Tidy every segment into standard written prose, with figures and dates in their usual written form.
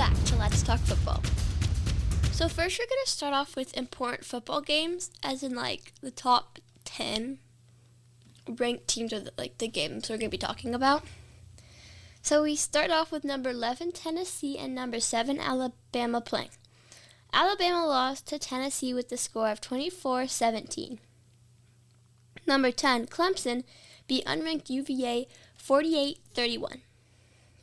back to Let's Talk Football. So first we're going to start off with important football games, as in like the top 10 ranked teams, or the games we're going to be talking about. So we start off with number 11, Tennessee, and number 7, Alabama playing. Alabama lost to Tennessee with the score of 24-17. Number 10, Clemson, beat unranked UVA 48-31.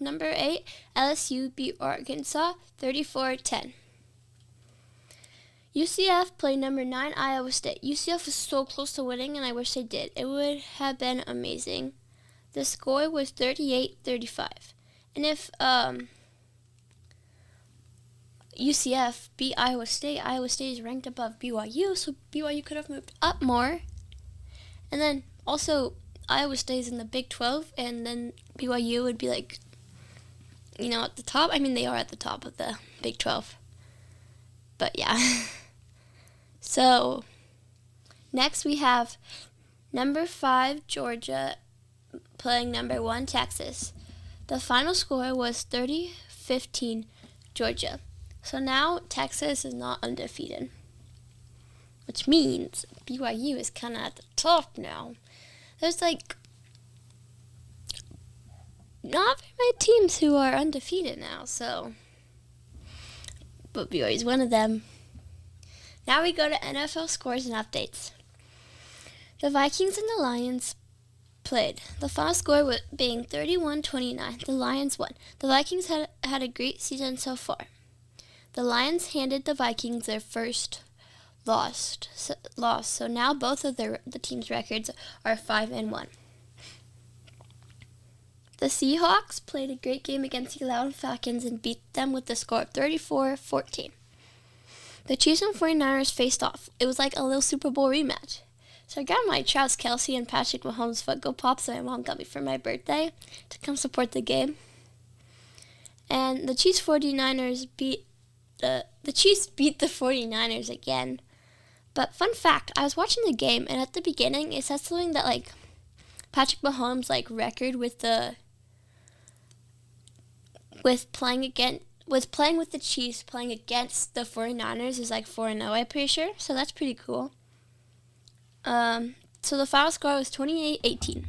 Number 8, LSU beat Arkansas 34-10. UCF played number 9, Iowa State. UCF was so close to winning, and I wish they did. It would have been amazing. The score was 38-35. And if UCF beat Iowa State is ranked above BYU, so BYU could have moved up more. And then also Iowa State is in the Big 12, and then BYU would be like, at the top. I mean, they are at the top of the Big 12. But yeah. So, next we have number 5, Georgia, playing number 1, Texas. The final score was 30-15, Georgia. So now Texas is not undefeated, which means BYU is kind of at the top now. There's not very many teams who are undefeated now, but BYU is one of them. Now we go to NFL scores and updates. The Vikings and the Lions played. The final score being 31-29. The Lions won. The Vikings had a great season so far. The Lions handed the Vikings their first loss, so now both of the team's records are 5-1. The Seahawks played a great game against the Atlanta Falcons and beat them with the score of 34-14. The Chiefs and 49ers faced off. It was like a little Super Bowl rematch. So I got my Travis Kelce and Patrick Mahomes Funko Pops that my mom got me for my birthday to come support the game. And the Chiefs 49ers beat the Chiefs beat the 49ers again. But fun fact, I was watching the game, and at the beginning it said something that Patrick Mahomes record with playing with the Chiefs, playing against the 49ers is 4-0, I'm pretty sure. So that's pretty cool. So the final score was 28-18.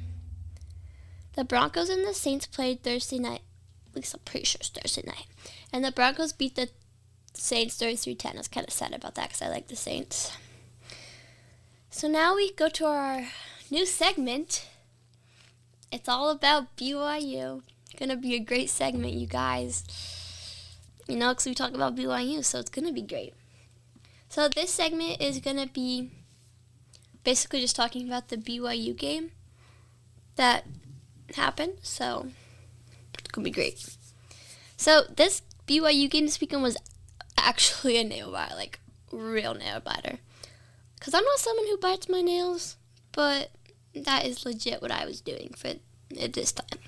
The Broncos and the Saints played Thursday night. At least I'm pretty sure it's Thursday night. And the Broncos beat the Saints 33-10. I was kind of sad about that because I like the Saints. So now we go to our new segment. It's all about BYU. Gonna be a great segment, you guys. Because we talk about BYU, so it's gonna be great. So this segment is gonna be basically just talking about the BYU game that happened. So it's gonna be great. So this BYU game this weekend was actually a nail biter, real nail biter. Because I'm not someone who bites my nails, but that is legit what I was doing for it this time.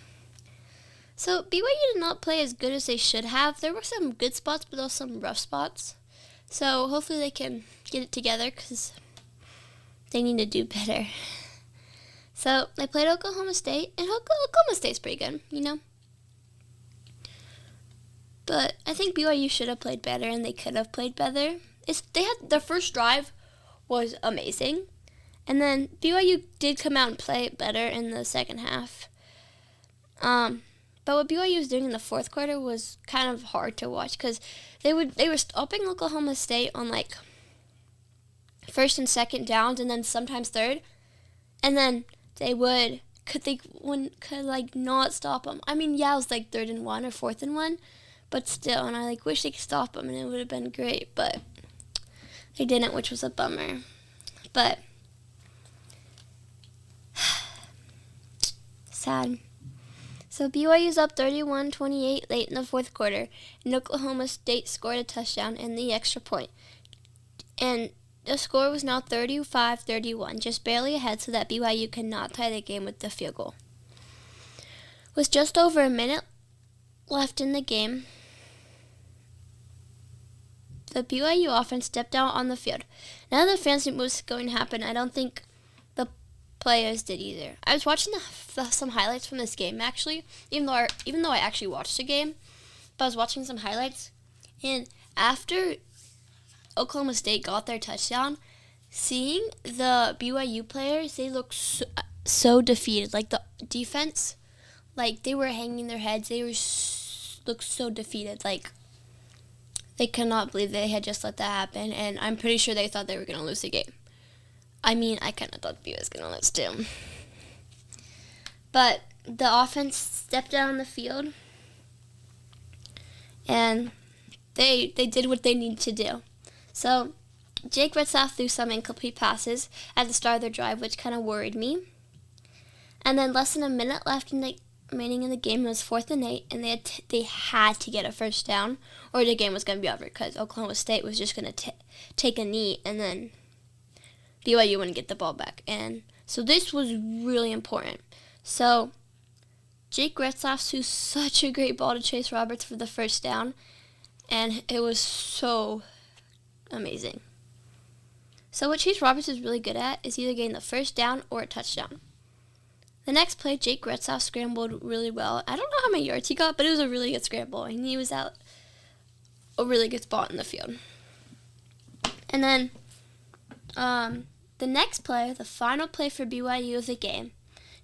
So BYU did not play as good as they should have. There were some good spots, but also some rough spots. So hopefully they can get it together because they need to do better. So they played Oklahoma State, and Oklahoma State's pretty good, But I think BYU should have played better, and they could have played better. Their first drive was amazing, and then BYU did come out and play better in the second half. But what BYU was doing in the fourth quarter was kind of hard to watch because they were stopping Oklahoma State on first and second downs, and then sometimes third, and then could not stop them. I mean, yeah, it was 3rd and 1 or 4th and 1, but still, and I wish they could stop them, and it would have been great, but they didn't, which was a bummer. But sad. So BYU's up 31-28 late in the fourth quarter, and Oklahoma State scored a touchdown and the extra point. And the score was now 35-31, just barely ahead so that BYU could not tie the game with the field goal. With just over a minute left in the game, the BYU offense stepped out on the field. None of the fans knew what was going to happen. I don't think the players did either. I was watching some highlights from this game, actually, even though I actually watched the game. but I was watching some highlights, and after Oklahoma State got their touchdown, seeing the BYU players, they looked so defeated. Like, the defense, like, they were hanging their heads. They looked so defeated. Like, they could not believe they had just let that happen, and I'm pretty sure they thought they were going to lose the game. I mean, I kind of thought BYU was going to lose too. But the offense stepped out on the field, and they did what they needed to do. So Jake Retzlaff threw some incomplete passes at the start of their drive, which kind of worried me. And then less than a minute left remaining in the game. It was 4th and 8, and they had to get a first down, or the game was going to be over, because Oklahoma State was just going to take a knee, and then BYU wouldn't get the ball back. And so this was really important. So Jake Retzlaff threw such a great ball to Chase Roberts for the first down, and it was so amazing. So what Chase Roberts is really good at is either getting the first down or a touchdown. The next play, Jake Retzlaff scrambled really well. I don't know how many yards he got, but it was a really good scramble, and he was at a really good spot in the field. And then the next play, the final play for BYU of the game,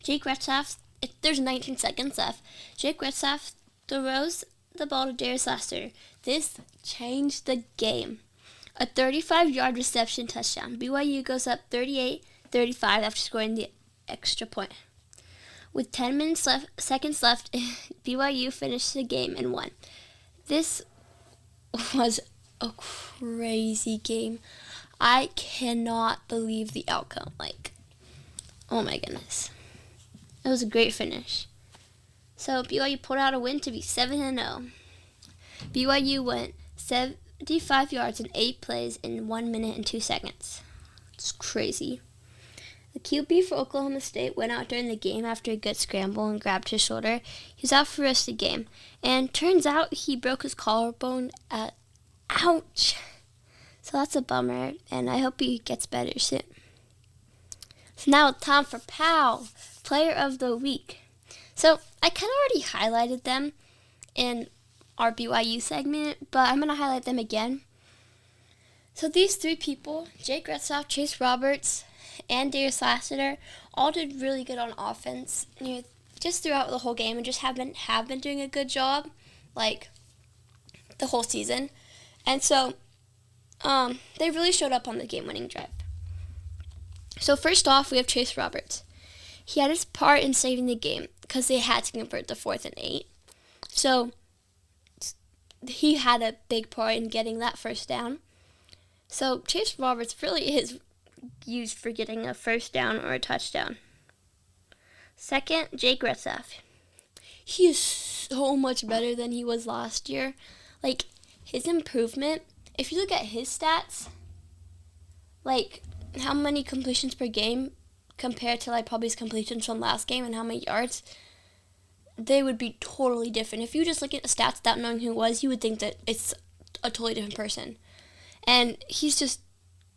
Jake Retzlaff, there's 19 seconds left. Jake Retzlaff throws the ball to Darius Laster. This changed the game. A 35-yard reception touchdown. BYU goes up 38-35 after scoring the extra point. With 10 seconds left, BYU finished the game and won. This was a crazy game. I cannot believe the outcome. Like, oh my goodness. It was a great finish. So BYU pulled out a win to be 7-0. BYU went 75 yards in 8 plays in 1 minute and 2 seconds. It's crazy. The QB for Oklahoma State went out during the game after a good scramble and grabbed his shoulder. He was out for the rest of the game. And turns out he broke his collarbone ouch. So that's a bummer, and I hope he gets better soon. So now it's time for POW, Player of the Week. So I kind of already highlighted them in our BYU segment, but I'm going to highlight them again. So these 3 people, Jake Retzlaff, Chase Roberts, and Darius Lassiter, all did really good on offense, just throughout the whole game, and just have been doing a good job, like, the whole season. And so they really showed up on the game-winning drive. So first off, we have Chase Roberts. He had his part in saving the game because they had to convert the 4th and 8. So he had a big part in getting that first down. So Chase Roberts really is used for getting a first down or a touchdown. Second, Jake Retzlaff. He is so much better than he was last year. Like, his improvement, if you look at his stats, like how many completions per game compared to like probably his completions from last game and how many yards, they would be totally different. If you just look at the stats without knowing who it was, you would think that it's a totally different person. And he's just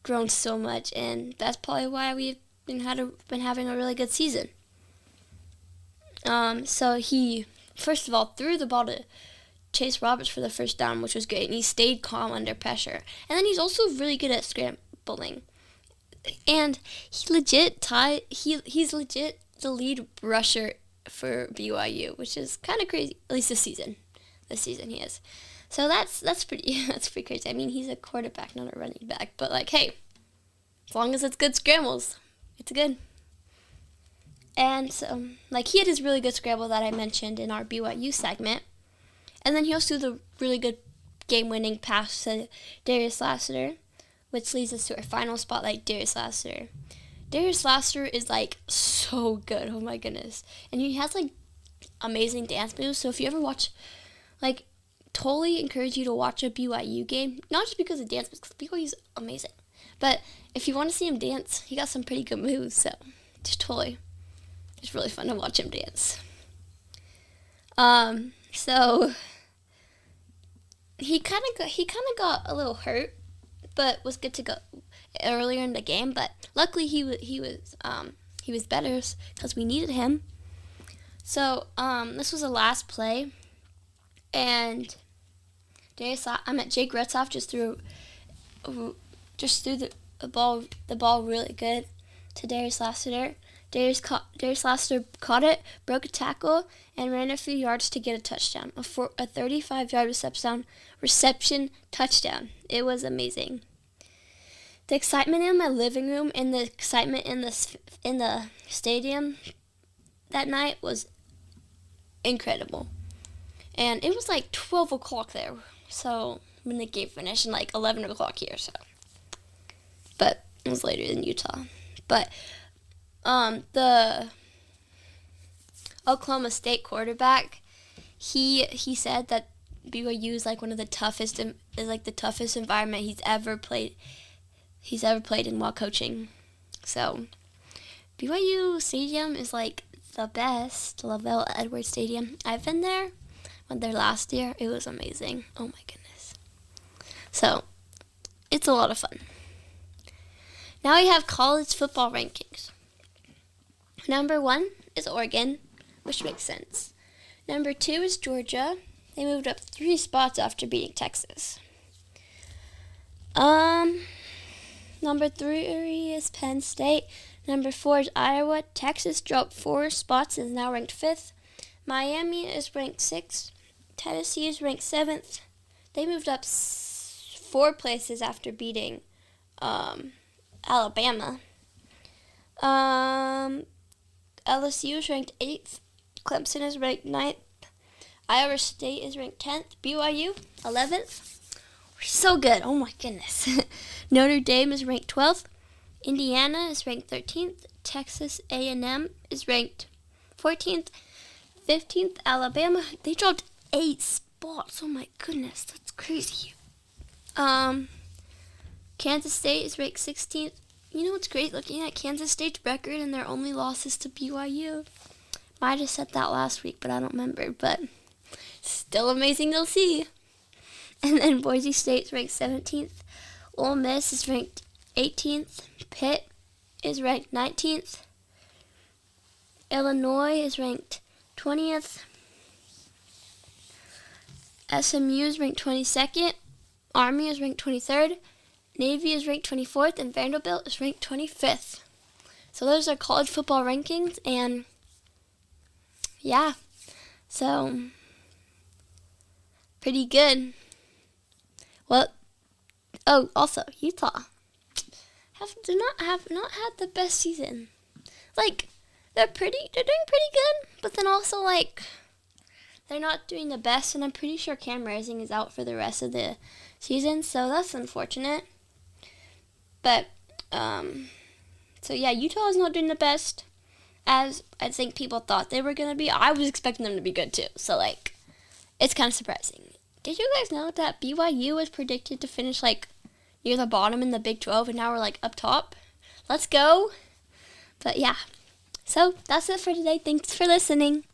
grown so much, and that's probably why we've been having a really good season. So he, first of all, threw the ball to Chase Roberts for the first down, which was great, and he stayed calm under pressure. And then he's also really good at scrambling. And he's legit the lead rusher for BYU, which is kind of crazy. At least this season he is. So that's pretty crazy. I mean, he's a quarterback, not a running back. But like, hey, as long as it's good scrambles, it's good. And so, like, he had his really good scramble that I mentioned in our BYU segment. And then he also threw the really good game-winning pass to Darius Lassiter, which leads us to our final spotlight, Darius Lassiter. Darius Lassiter is, like, so good. Oh, my goodness. And he has, like, amazing dance moves. So if you ever watch, like, totally encourage you to watch a BYU game. Not just because of dance moves, because BYU's amazing. But if you want to see him dance, he got some pretty good moves. So just totally, it's really fun to watch him dance. So he kind of got a little hurt, but was good to go earlier in the game. But luckily he was better because we needed him. So this was the last play, and Jake Retzoff just threw the ball really good to Darius Lassiter. Darius Lassiter caught it, broke a tackle, and ran a few yards to get a touchdown. A 35-yard reception touchdown. It was amazing. The excitement in my living room and the excitement in the stadium that night was incredible. And it was like 12 o'clock there, so when the game finished, and like 11 o'clock here, so. But it was later in Utah. But the Oklahoma State quarterback, he said that BYU is like one of the toughest environment he's ever played in while coaching. So BYU Stadium is like the best. LaVell Edwards Stadium. I've been there. Went there last year. It was amazing. Oh my goodness. So it's a lot of fun. Now we have college football rankings. Number 1 is Oregon, which makes sense. Number 2 is Georgia. They moved up 3 spots after beating Texas. Number 3 is Penn State. Number 4 is Iowa. Texas dropped 4 spots and is now ranked 5th. Miami is ranked 6th. Tennessee is ranked 7th. They moved up 4 places after beating Alabama. LSU is ranked 8th. Clemson is ranked 9th. Iowa State is ranked 10th. BYU, 11th. We're so good. Oh my goodness. Notre Dame is ranked 12th. Indiana is ranked 13th. Texas A&M is ranked 14th. 15th, Alabama. They dropped 8 spots. Oh my goodness. That's crazy. Kansas State is ranked 16th. You know what's great? Looking at Kansas State's record and their only losses to BYU. Might have said that last week, but I don't remember. But still amazing to see. And then Boise State is ranked 17th. Ole Miss is ranked 18th. Pitt is ranked 19th. Illinois is ranked 20th. SMU is ranked 22nd. Army is ranked 23rd. Navy is ranked 24th, and Vanderbilt is ranked 25th. So those are college football rankings, and yeah, so pretty good. Well, also Utah have not had the best season. Like they're doing pretty good, but then also like they're not doing the best, and I'm pretty sure Cam Rising is out for the rest of the season, so that's unfortunate. But, so yeah, Utah is not doing the best as I think people thought they were going to be. I was expecting them to be good too, so like, it's kind of surprising. Did you guys know that BYU was predicted to finish like near the bottom in the Big 12, and now we're like up top? Let's go. But yeah, so that's it for today. Thanks for listening.